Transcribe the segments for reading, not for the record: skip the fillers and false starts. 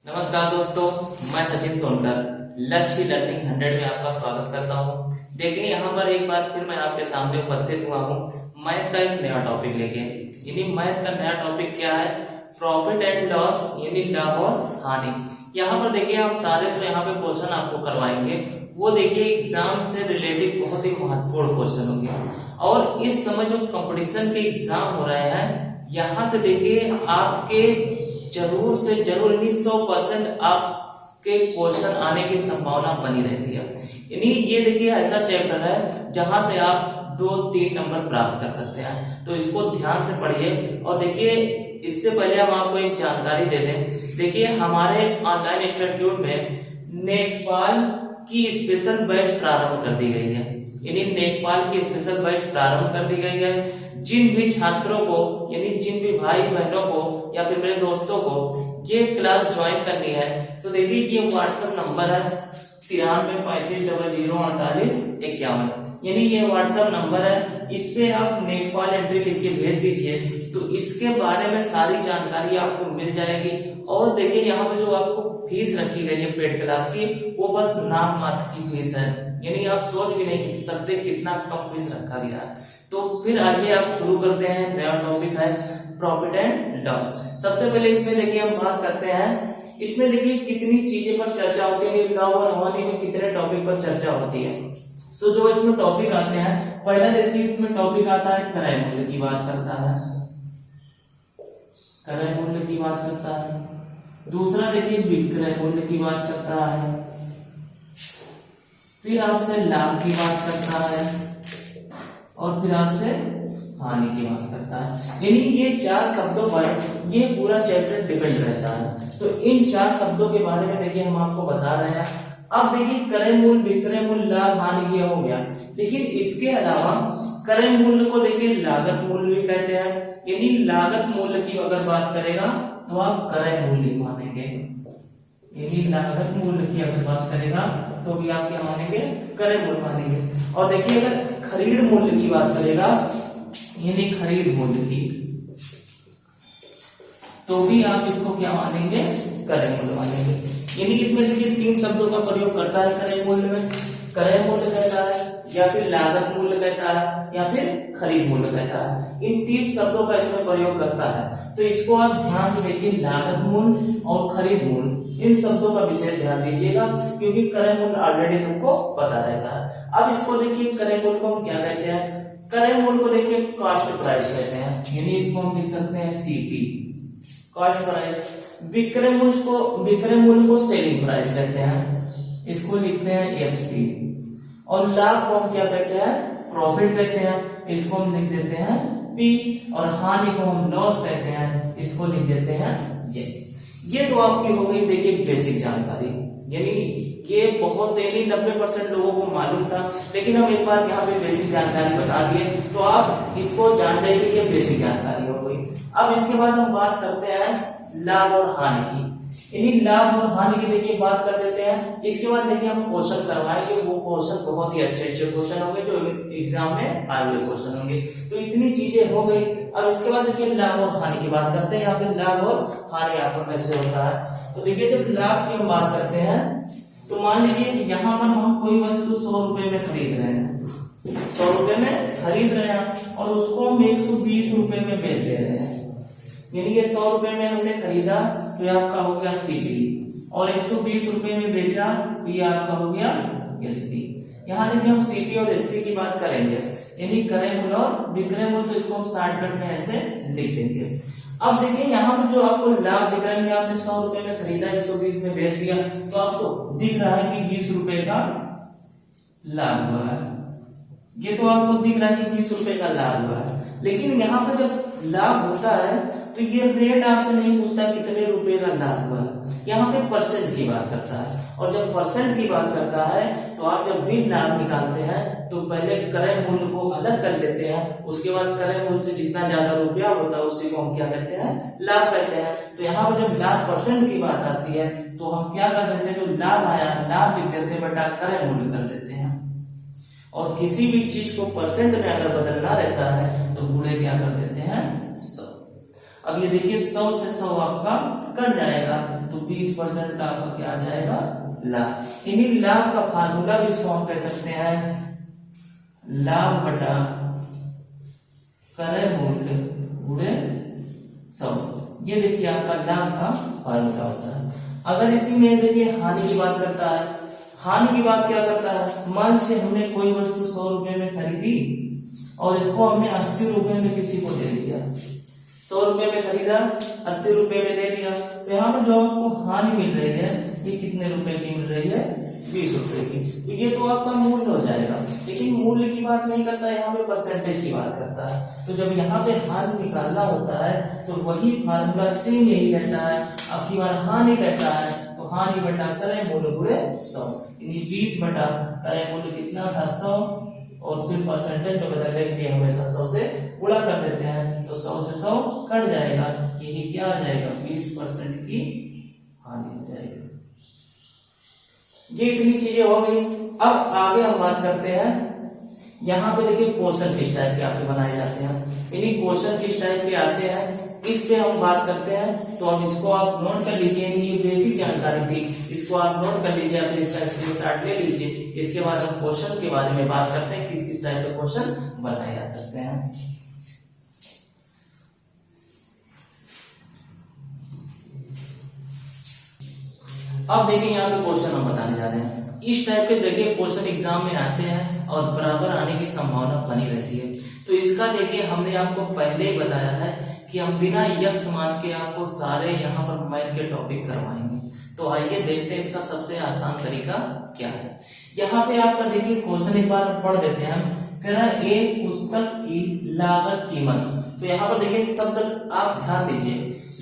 नमस्कार दोस्तों, मैं सचिन सोनकर लक्ष्य लर्निंग 100 में आपका स्वागत करता हूं। देखिए यहाँ पर एक बार फिर मैं आपके सामने उपस्थित हुआ हूं मैथ का एक नया टॉपिक लेके। यानी मैथ का नया टॉपिक क्या है? प्रॉफिट एंड लॉस, यानी लाभ और हानि। यहाँ पर देखिए हम सारे जो यहाँ पे क्वेश्चन आपको करवाएंगे वो देखिए एग्जाम से रिलेटेड बहुत ही महत्वपूर्ण क्वेश्चन होंगे। और इस समय जो कंपटीशन के एग्जाम हो रहे हैं यहाँ से देखिए आपके जरूर से जरूर 100% आपके क्वेश्चन आने की संभावना बनी रहती है। यानी ये देखिए ऐसा चैप्टर है जहां से आप 2-3 नंबर प्राप्त कर सकते हैं, तो इसको ध्यान से पढ़िए। और देखिए इससे पहले हम आपको एक जानकारी दे दें। देखिए हमारे ऑनलाइन इंस्टीट्यूट में नेपाल की स्पेशल बैच प्रारंभ कर दी गई है। यानी नेपाल की स्पेशल बैच प्रारंभ कर दी गई है। जिन भी छात्रों को यानी जिन भी भाई बहनों को या फिर मेरे दोस्तों को ये क्लास ज्वाइन करनी है तो देखिए ये व्हाट्सएप नंबर है 9335004851। यानी ये व्हाट्सएप नंबर है, इस पे आप नेपाल एंट्री लिख के भेज दीजिए तो इसके बारे में सारी जानकारी आपको मिल जाएगी। और देखिए यहाँ पे जो आपको फीस रखी गई है पेड क्लास की वो बस नाम मात्र की फीस है। यानी आप सोच भी नहीं सकते कितना कम फीस रखा गया है। तो फिर आगे आप शुरू करते हैं। नया टॉपिक है प्रॉफिट एंड लॉस। सबसे पहले इसमें देखिए हम बात करते हैं, इसमें देखिए कितनी चीजें पर चर्चा होती है, लाभ और हानि में कितने टॉपिक पर चर्चा होती है। तो जो इसमें टॉपिक आते हैं, पहला देखिए इसमें टॉपिक आता है क्रय मूल्य की बात करता है, क्रय मूल्य की बात करता है। दूसरा देखिए विक्रय मूल्य की बात करता है। फिर आपसे लाभ की बात करता है और फिर आपसे हानि की बात करता है। यानी ये 4 शब्दों पर ये पूरा चैप्टर डिपेंड रहता है। तो इन 4 शब्दों के बारे में देखिए हम आपको बता रहे हैं। अब देखिए क्रय मूल्य, विक्रय मूल्य, लाभ, हानि ये हो गया। लेकिन इसके अलावा क्रय मूल्य को देखिए लागत मूल्य भी कहते हैं। यानी लागत मूल्य की अगर बात करेगा तो आप क्रय मूल्य मानेंगे। यानी लागत मूल्य की अगर बात करेगा तो भी आप क्या मानेंगे? क्रय मूल्य मानेंगे। और देखिए अगर खरीद मूल्य की बात करेगा यानी खरीद मूल्य की, तो भी आप इसको क्या मानेंगे? क्रय मूल्य मानेंगे। यानी इसमें देखिए 3 शब्दों का प्रयोग करता है क्रय मूल्य में। क्रय मूल्य कहता है या फिर लागत मूल्य कहता है या फिर खरीद मूल्य कहता है। इन 3 शब्दों का इसमें प्रयोग करता है। तो इसको आप ध्यान से देखिए, लागत मूल्य और खरीद मूल्य, इन शब्दों का विशेष ध्यान दीजिएगा क्योंकि क्रय मूल्य ऑलरेडी हमको पता रहता है। अब इसको देखिए क्रय मूल्य को हम क्या कहते हैं? क्रय मूल्य को देखिए कॉस्ट प्राइस कहते हैं। यानी इसको हम लिख सकते हैं सीपी, कॉस्ट प्राइस। विक्रय मूल्य को सेलिंग प्राइस कहते हैं, इसको लिखते हैं एसपी। और लाभ को हम क्या कहते हैं? प्रॉफिट कहते हैं, इसको हम लिख देते हैं पी। और हानि को हम लॉस कहते हैं, इसको लिख देते हैं जे। ये तो आपकी हो गई देखिए बेसिक जानकारी। यानी ये बहुत 90% लोगों को मालूम था, लेकिन हम एक बार यहाँ पे बेसिक जानकारी बता दिए तो आप इसको जान जाइए, ये बेसिक जानकारी हो गई। अब इसके बाद हम बात करते हैं लाभ और हानि की। इन्हीं लाभ और हानि की देखिए बात कर देते हैं। इसके बाद देखिए हम क्वेश्चन करवाएंगे, वो क्वेश्चन बहुत ही अच्छे क्वेश्चन होंगे जो एग्जाम में आए हुए क्वेश्चन होंगे। तो इतनी चीजें हो गई। अब इसके बाद देखिए लाभ और हानि की बात करते हैं। यहाँ पे लाभ और हानि आपका कैसे होता है? तो देखिए जब लाभ की हम बात करते हैं तो मान लीजिए यहाँ पर हम कोई वस्तु 100 रुपए में खरीद रहे हैं, 100 रुपए में खरीद रहे हैं और उसको हम 120 रुपए में बेच दे रहे हैं। यानी कि 100 रुपए में हमने खरीदा तो ये आपका हो गया सीपी, और 120 रुपए में बेचा तो ये आपका हो गया एसपी। यहाँ देखिए हम सीपी और एसपी की बात करेंगे। यानी क्रय मूल्य और विक्रय मूल्य, तो इसको हम शॉर्टकट में ऐसे लिख देंगे। अब देखिए यहाँ पर जो आपको लाभ दिख रहा है, आपने 100 रुपए में खरीदा, 120 में बेच दिया, तो आपको दिख रहा है कि 20 रुपए का लाभ हुआ है। ये तो आपको दिख रहा है कि 20 रुपए का लाभ हुआ है। लेकिन यहाँ पर जब लाभ होता है तो ये रेट आपसे नहीं पूछता कितने रुपए का लाभ हुआ है, यहाँ पे परसेंट की बात करता है। और जब परसेंट की बात करता है तो आप जब भी लाभ निकालते हैं तो पहले क्रय मूल्य को अलग कर लेते हैं, उसके बाद क्रय मूल्य से जितना ज्यादा रुपया होता है उसी को हम क्या कहते हैं? लाभ कहते हैं। तो यहाँ पर जब लाभ परसेंट की बात आती है तो हम क्या कर देते हैं? जो लाभ आया लाभ लिख देते हैं बटा क्रय मूल्य कर देते हैं। और किसी भी चीज को परसेंट में अगर बदलना रहता है तो गुणे क्या कर देते हैं? 100। अब ये देखिए 100 से 100 आपका कट जाएगा तो 20% आपका क्या आ जाएगा, लाभ। इन्हीं लाभ का फार्मूला भी इसको हम कह सकते हैं लाभ बटा क्रय मूल्य गुणे 100। ये देखिए आपका लाभ का फार्मूला होता है। अगर इसी में देखिए हानि की बात करता है, हानि की बात क्या करता है, मान से हमने कोई वस्तु 100 रुपए में खरीदी और इसको हमने 80 रुपए में किसी को दे दिया। 100 रुपए में खरीदा, 80 रुपए में दे दिया, तो यहाँ पर जो आपको हानि मिल रही है ये कितने रुपए की मिल रही है, 20 रुपए की। तो ये तो आपका मूल्य हो जाएगा, लेकिन मूल्य की बात नहीं करता, यहाँ पे परसेंटेज की बात करता है। तो जब यहाँ पे हानि निकालना होता है तो वही फार्मूला सेम यही रहता है। अब की बार हानि कहता है तो हानि बटा क्रय मूल्य गुणे 100, 20 बटा क्रय मूल्य कितना था 100, और फिर परसेंटेज में बदलने के लिए हमेशा 100 से गुणा कर देते हैं तो 100 से 100 कट जाएगा, यही क्या आ जाएगा 20% की हानि हो जाएगी। ये इतनी चीजें हो गई। अब आगे हम बात करते हैं, यहाँ पे देखिए क्वेश्चन किस टाइप के आपके बनाए जाते हैं। इन्हीं क्वेश्चन किस टाइप के आते हैं इस पे हम बात करते हैं। तो अब इसको आप नोट कर लीजिए, ये बेसिक जानकारी थी, इसको आप नोट कर लीजिए, फिर इसका स्क्रीनशॉट ले लीजिए। इसके बाद हम क्वेश्चन के बारे में बात करते हैं, किस किस टाइप के क्वेश्चन बनाए जा सकते हैं। अब देखिए यहाँ पे क्वेश्चन हम बताने जा रहे हैं। इस टाइप के देखिए क्वेश्चन एग्जाम में आते हैं और बराबर आने की संभावना बनी रहती है। तो इसका देखिए हमने आपको पहले ही बताया है कि हम बिना यक्ष मान के आपको सारे यहाँ पर मैथ के टॉपिक करवाएंगे। तो आइए देखते हैं इसका सबसे आसान तरीका क्या है। यहाँ पे आपका देखिए क्वेश्चन एक बार पढ़ देते हैं हम। कह रहा है एक पुस्तक की लागत कीमत। तो यहाँ पर देखिए शब्द आप ध्यान दीजिए,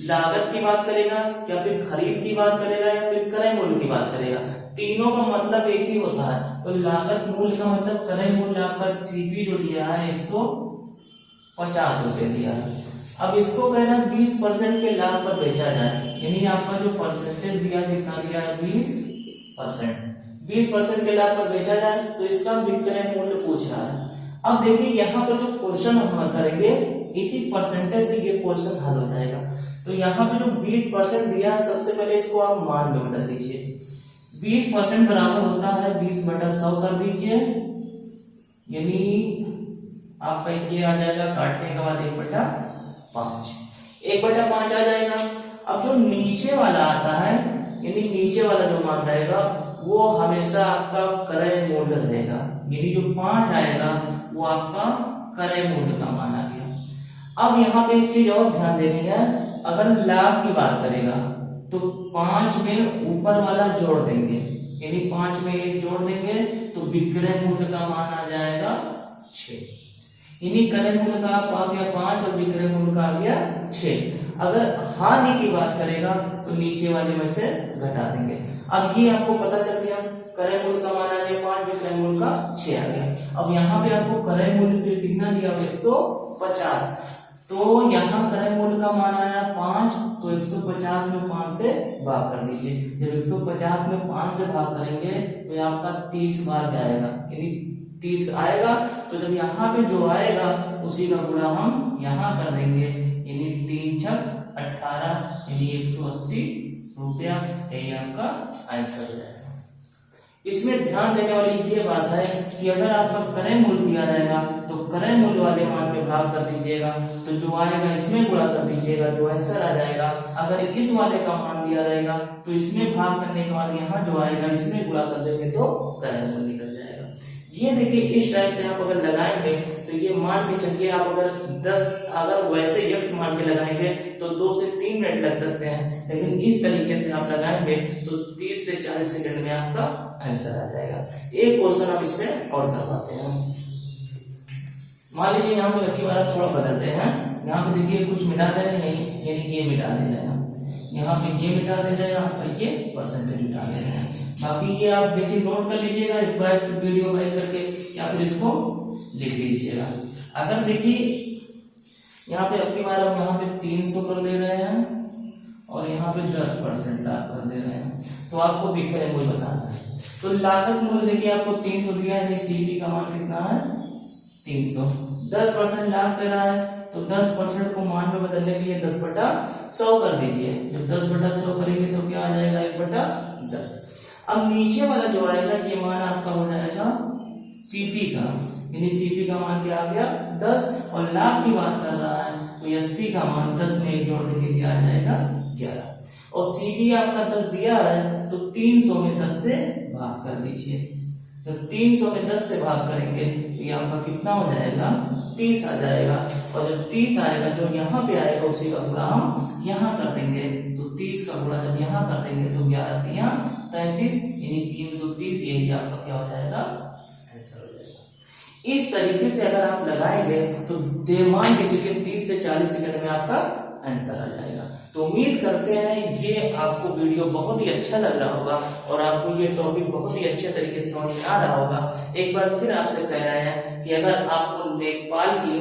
लागत की बात करेगा या फिर खरीद की बात करेगा या फिर क्रय मूल्य की बात करेगा, तीनों का मतलब एक ही होता है। तो लागत मूल्य का मतलब क्रय मूल्य आपका सीपी जो दिया है 150 रुपए दिया है। अब इसको कह रहा है 20% के लाभ पर बेचा जाए, यानी आपका जो परसेंटेज दिया कितना दिया है 20%। 20% के लाभ पर बेचा जाए तो इसका विक्रय मूल्य पूछ रहा है। अब देखिए यहाँ पर जो क्वेश्चन हम करेंगे इसी परसेंटेज से ये क्वेश्चन हल हो जाएगा। तो यहाँ पे जो 20% दिया है सबसे पहले इसको आप मान में बदल दीजिए। 20% बराबर होता है 20 बटा 100 कर दीजिए, यानी आपका ये आ जाएगा, काटने के बाद 1 बटा 5, 1 बटा 5 आ जाएगा। अब जो नीचे वाला आता है, यानी नीचे वाला जो मान रहेगा वो हमेशा आपका क्रय मूल्य रहेगा, यानी जो 5 आएगा वो आपका क्रय मूल्य का मान आ गया। अब यहाँ पे एक चीज और ध्यान देनी है, अगर लाभ की बात करेगा तो 5 में ऊपर वाला जोड़ देंगे, यानी 5 में 1 जोड़ देंगे तो विक्रय मूल्य का मान आ जाएगा 6। यानी क्रय मूल्य का आ गया 5 और विक्रय मूल्य का आ गया 6। अगर हानि की बात करेगा तो नीचे वाले में से घटा देंगे। अब ये आपको पता चल गया, क्रय मूल्य का मान आ गया 5, विक्रय मूल्य का 6 आ गया। अब यहाँ पे आपको क्रय मूल्य कितना दिया 150, तो यहाँ क्रय मूल्य का मान आया 5, तो 150 में 5 से भाग कर दीजिए। जब 150 में 5 से भाग करेंगे तो आपका 30 बार जाएगा, यानी 30 आएगा। तो जब यहाँ पे जो आएगा उसी का गुणा हम यहाँ कर देंगे, यानी 3 छक 18, यानी 180 रुपया, यही आपका आंसर है। इसमें ध्यान देने वाली ये बात है कि अगर आपका क्रय मूल्य दिया जाएगा तो क्रय मूल्य वाले मान में भाग कर दीजिएगा, तो जो आएगा इसमें गुणा कर दीजिएगा, जो आंसर आ जाएगा। अगर इस वाले का मान दिया जाएगा तो इसमें भाग करने के बाद यहाँ जो आएगा इसमें गुणा कर देंगे तो क्रय मूल्य निकल जाएगा। ये देखिए इस टाइप से आप अगर लगाएंगे तो ये मान के चलिए आप अगर वैसे यक्ष मान के लगाएंगे तो 2 से 3 मिनट लग सकते हैं, लेकिन इस तरीके से आप लगाएंगे तो 30 से 40 सेकंड में आपका आंसर आ जाएगा। एक क्वेश्चन आप इसमें और करवाते हैं। मान लीजिए यहाँ पे लकी वाला थोड़ा बदल रहे हैं, यहाँ पे देखिए कुछ मिटा दे रहे हैं, यानी ये मिटा दे रहे हैं, यहाँ पे ये मिटा दे रहे हैं, आपका ये परसेंटेज मिटा दे रहे हैं। बाकी ये आप देखिए नोट कर लीजिएगा एक बार वीडियो वाइज करके, या फिर इसको लिख लीजिएगा। अगर देखिए यहाँ पे अब की बार हम यहाँ पे 300 कर दे रहे हैं और यहाँ पे 10% आप कर दे रहे हैं, तो आपको विक्रय मूल्य बताना है। तो लागत मूल्य देखिए आपको 300 दिया है, सीपी का मान कितना है 300, 10% लाभ दे रहा है तो 10% को मान में बदलने के लिए 10/100 कर दीजिए। जब 10/100 करेंगे तो क्या आ जाएगा 1/10। अब नीचे वाला जो आएगा ये मान आपका हो जाएगा सीपी का, यानी सीपी का मान क्या आ गया 10 और लाभ की बात कर रहा है तो एसपी का मान 10 में एक जोड़ देंगे क्या आ जाएगा 11 और सीपी आपका 10 दिया है तो 300 में 10 से भाग कर दीजिए। तो 300 में 10 से भाग करेंगे तो ये आपका कितना हो जाएगा 30 आ जाएगा और जब 30 आएगा जो यहाँ पे आएगा उसी का गुणा हम यहाँ कर देंगे तो 30 का गुणा जब यहाँ कर देंगे तो 11 3 33 यानी 330 यही आपका क्या हो जाएगा आंसर हो जाएगा। इस तरीके से अगर आप लगाएंगे तो मान के चलिए 30 से 40 सेकंड में आपका आंसर आ जाएगा। तो उम्मीद करते हैं ये आपको वीडियो बहुत ही अच्छा लग रहा होगा और आपको ये टॉपिक बहुत ही अच्छे तरीके से समझ में आ रहा होगा। एक बार फिर आपसे कह रहे हैं कि अगर आपको नेपाल की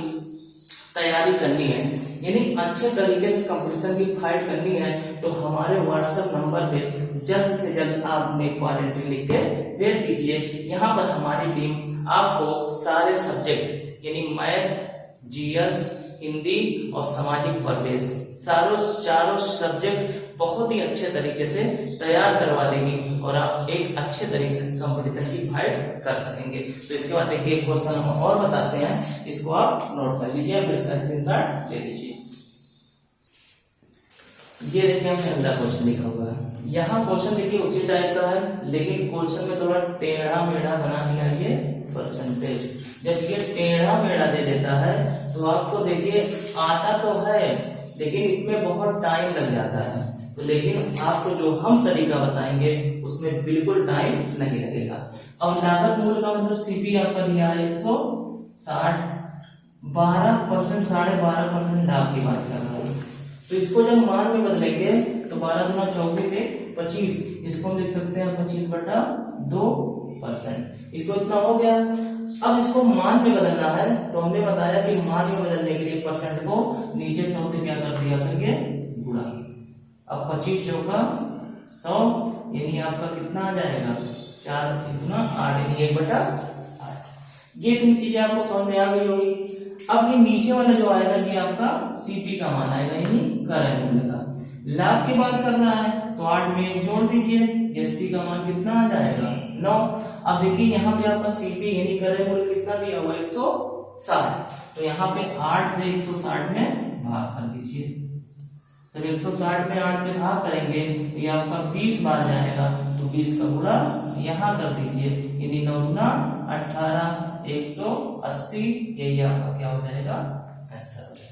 तैयारी करनी है यानी अच्छे तरीके से कंपटीशन की फाइट करनी है तो हमारे व्हाट्सएप नंबर पे जल्द से जल्द आप नेपाल एंट्री लिख के भेज दीजिए। यहाँ पर हमारी टीम आपको सारे सब्जेक्ट यानी मैथ जीएस हिंदी और सामाजिक परिवेश चारों सब्जेक्ट बहुत ही अच्छे तरीके से तैयार करवा देगी और आप एक अच्छे तरीके से कंपटीशन की फाइट कर सकेंगे। तो इसके बाद देखिए एक क्वेश्चन हम और बताते हैं, इसको आप नोट कर लीजिए, आप इसका स्क्रीनशॉट ले लीजिए। ये देखिए हमने अगला क्वेश्चन लिखा हुआ है। यहाँ क्वेश्चन देखिए उसी टाइप का है लेकिन क्वेश्चन में थोड़ा टेढ़ा मेढ़ा बना दिया ये परसेंटेज। जब ये टेढ़ा मेढ़ा दे देता है तो आपको देखिए आता तो है लेकिन इसमें बहुत टाइम लग जाता है। तो लेकिन आपको जो हम तरीका बताएंगे उसमें बिल्कुल टाइम नहीं लगेगा। अब लागत मूल्य का मतलब सीपी आपका दिया है 160, 12% 12.5% लाभ की बात कर रहा है तो इसको जब मान में बदलेंगे तो 12 दूना 24 25, इसको हम लिख सकते हैं 25/2%। इसको इतना हो गया। अब इसको मान में बदलना है तो हमने बताया कि मान में बदलने के लिए परसेंट को नीचे 100 से क्या कर दिया करेंगे गुणा। अब 25 चौका 100 यानी आपका कितना आ जाएगा 4 गुना 8 यानी 1/8। ये इतनी चीजें आपको समझ में आ गई होगी। अब ये नीचे वाला जो आएगा ये आपका सीपी का मान आएगा यानी क्रय मूल्य का। लाभ की बात कर रहा है तो 8 में जोड़ दीजिए, एसपी का मान कितना आ जाएगा 9। अब देखिए यहाँ पे आपका सीपी यानी क्रय मूल्य कितना दिया हुआ 160 तो यहाँ पे 8 से 160 में भाग कर दीजिए। जब 160 में 8 से भाग करेंगे तो ये आपका 20 बार जाएगा तो 20 का गुणा यहाँ कर दीजिए यानी 9 गुना 18 180 यही आपका क्या हो जाएगा आंसर हो जाएगा।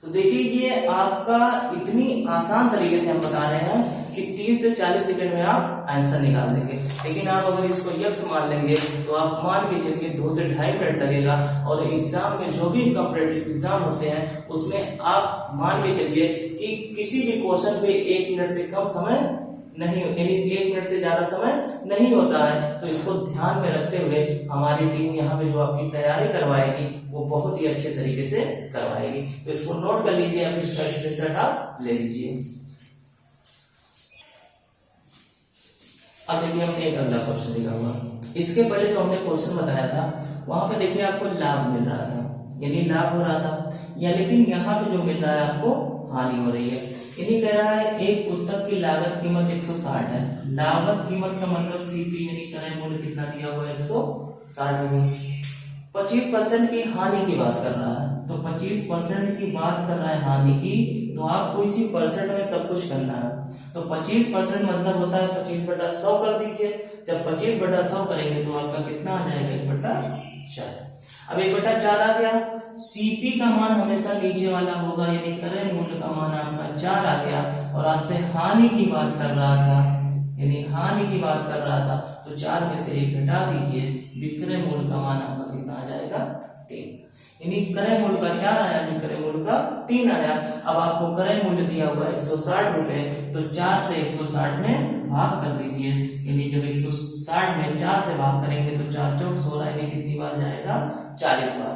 तो देखिए ये आपका इतनी आसान तरीके से हम बता रहे हैं कि 30 से 40 सेकंड में आप आंसर निकाल देंगे। लेकिन आप अगर इसको यक्ष मान लेंगे तो आप मान के चलिए 2 से 2.5 मिनट लगेगा और एग्जाम में जो भी कॉम्पिटिटिव एग्जाम होते हैं उसमें आप मान के चलिए कि किसी भी क्वेश्चन पे 1 मिनट से कम समय नहीं यानी 1 मिनट से ज्यादा समय नहीं होता है। तो इसको ध्यान में रखते हुए हमारी टीम यहाँ पे जो आपकी तैयारी करवाएगी वो बहुत ही अच्छे तरीके से करवाएगी। तो इसको नोट कर लीजिए, आप इसका स्क्रीनशॉट आप ले लीजिए। अब देखिए हमने एक अगला क्वेश्चन लिखा हुआ। इसके पहले जो हमने क्वेश्चन बताया था वहां पे देखिए आपको लाभ मिल रहा था यानी लाभ हो रहा था या लेकिन यहाँ पे जो मिल रहा है आपको हानि हो रही है। यानी कह रहा है एक पुस्तक की लागत कीमत 160 है। लागत कीमत का मतलब सीपी यानी क्रय मूल्य कितना दिया हुआ 160 में 25% की हानि की बात कर रहा है। तो 25% की बात कर रहा है हानि की तो आपको इसी परसेंट में सब कुछ करना है। तो 25% मतलब होता है 25/100 कर दीजिए। जब 25/100 करेंगे तो आपका कितना आ जाएगा 1/4। अब 1/4 आ गया। सीपी का मान हमेशा नीचे वाला होगा यानी क्रय मूल्य का मान आपका 4 आ गया और आपसे हानि की बात कर रहा था यानी हानि की बात कर रहा था तो 4 में से 1 घटा दीजिए, विक्रय मूल्य का मान आपका कितना आ जाएगा 3 यानी क्रय मूल्य का 4 आया, विक्रय मूल्य का 3 आया। अब आपको क्रय मूल्य दिया हुआ 160 रुपए तो 4 से 160 में भाग कर दीजिए यानी जब 160 में 4 से भाग करेंगे तो 4 चौक 16 यानी कितनी बार जाएगा 40 बार।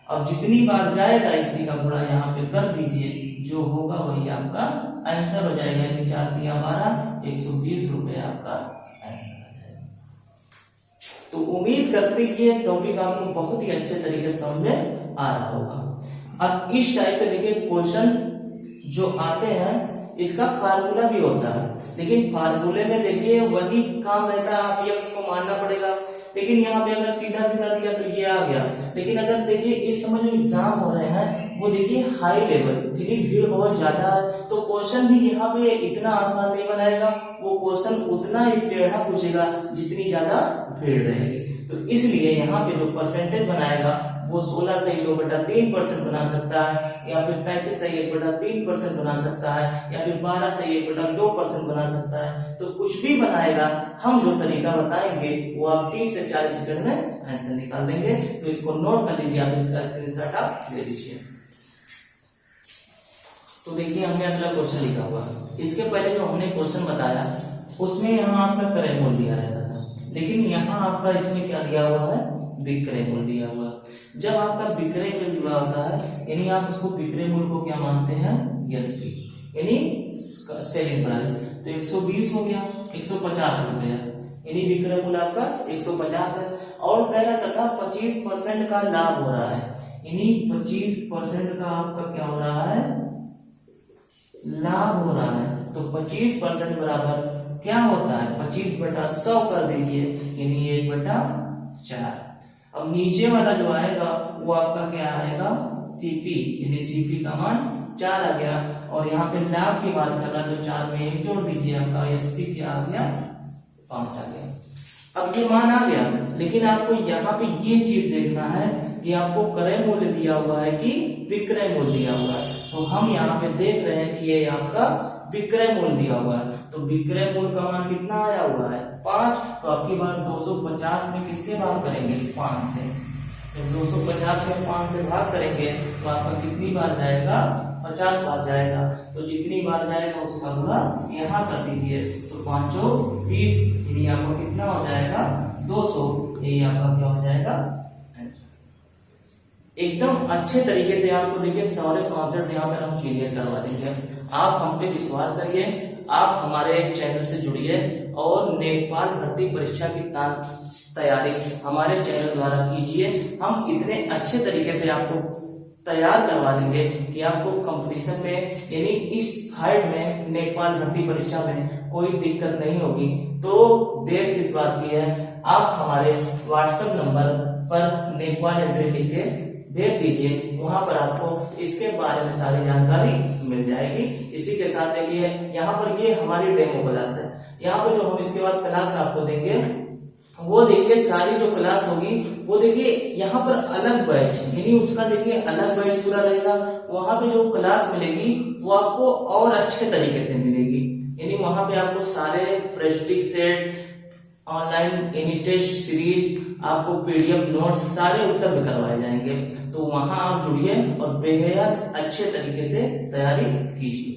अब जितनी बार जाएगा इसी का गुणा यहाँ पे कर दीजिए, जो होगा वही आपका आंसर हो जाएगा यानी 4 × 12 120 रुपए आपका आंसर आ जाएगा। तो उम्मीद करते कि ये टॉपिक आपको बहुत ही अच्छे तरीके से समझ में आ रहा होगा। अब इस टाइप के देखिए क्वेश्चन जो आते हैं इसका फार्मूला भी होता है, लेकिन फार्मूले में देखिए वही काम रहता है, आप x को मानना पड़ेगा। लेकिन यहाँ पे अगर सीधा सीधा दिया तो ये आ गया। लेकिन अगर देखिए इस समय जो एग्जाम हो रहे हैं वो देखिए हाई लेवल, क्योंकि भीड़ बहुत ज्यादा है, तो क्वेश्चन भी यहाँ पे इतना आसान नहीं बनाएगा, वो क्वेश्चन उतना ही टेढ़ा पूछेगा जितनी ज्यादा भीड़ रहेगी। तो इसलिए यहाँ पे जो परसेंटेज बनाएगा वो 16 से 2/3% बना सकता है, या फिर 35 से 1/3% बना सकता है, या फिर 12 से 1/2% बना सकता है। तो कुछ भी बनाएगा, हम जो तरीका बताएंगे वो आप 30 से 40 सेकंड में आंसर निकाल देंगे। तो इसको नोट कर लीजिए, आप इसका स्क्रीनशॉट आप ले लीजिए। तो देखिए हमने अगला क्वेश्चन लिखा हुआ है। इसके पहले जो हमने क्वेश्चन बताया उसमें यहाँ आपका क्रय मूल्य दिया रहता था, लेकिन यहाँ आपका इसमें क्या दिया हुआ है, विक्रय मूल्य दिया हुआ। जब आपका विक्रय मूल्य दिया होता है यानी आप उसको विक्रय मूल्य को क्या मानते हैं, एसपी यानी सेलिंग प्राइस। तो 120 हो गया, 150 हो गया, यानी विक्रय मूल्य आपका 150 है। और कह रहा तथा 25% का लाभ हो रहा है, यानी 25% का आपका क्या हो रहा है, लाभ हो रहा है। तो 25% बराबर क्या होता है, 25/100 कर दीजिए, यानी 1/4। अब नीचे वाला जो आएगा वो आपका क्या आएगा, सीपी, यानी सीपी का मान 4 आ गया। और यहाँ पे लाभ की बात कर रहा है तो 4 में 1 जोड़ दीजिए, आपका एसपी क्या आ गया, 5 आ गया। अब ये मान आ गया, लेकिन आपको यहाँ पे ये चीज देखना है कि आपको क्रय मूल्य दिया हुआ है कि विक्रय मूल्य दिया हुआ है। तो हम यहाँ पे देख रहे हैं कि ये आपका विक्रय मूल्य दिया हुआ है। तो विक्रय मूल्य का मान कितना आया हुआ है, 5। तो आपकी बार 250 में किससे भाग करेंगे, 5 से। जब 250 में 5 से भाग करेंगे तो आपका कितनी बार जाएगा, 50 बार जाएगा। तो जितनी बार जाएगा उसका गुणा यहाँ कर दीजिए, तो 5 × 20, यही आपको कितना हो जाएगा, 200। यही आपका क्या हो जाएगा आंसर। एकदम अच्छे तरीके से आपको देखिए सारे कॉन्सेप्ट यहाँ पर हम क्लियर करवा देंगे। आप हम पे विश्वास करिए, आप हमारे चैनल से जुड़िए और नेपाल भर्ती परीक्षा की तैयारी हमारे चैनल द्वारा कीजिए। हम इतने अच्छे तरीके से आपको तैयार करवा देंगे कि आपको कंपटीशन में यानी इस फाइट में नेपाल भर्ती परीक्षा में कोई दिक्कत नहीं होगी। तो देर किस बात की है, आप हमारे व्हाट्सएप नंबर पर नेपाल एंट्री लिख के भेज दीजिए, वहां पर आपको इसके बारे में सारी जानकारी मिल जाएगी। इसी के साथ देखिए यहाँ पर ये हमारी डेमो क्लास है, यहाँ पर जो हम इसके बाद क्लास आपको देंगे वो देखिए सारी जो क्लास होगी वो देखिए यहाँ पर अलग बैच, यानी उसका देखिए अलग बैच पूरा रहेगा। वहां पे जो क्लास मिलेगी वो आपको और अच्छे तरीके से मिलेगी, यानी वहां पे आपको सारे practice set, online any test series, आपको पीडीएफ नोट्स सारे उपलब्ध करवाए जाएंगे। तो वहां आप जुड़िए और बेहद अच्छे तरीके से तैयारी कीजिए।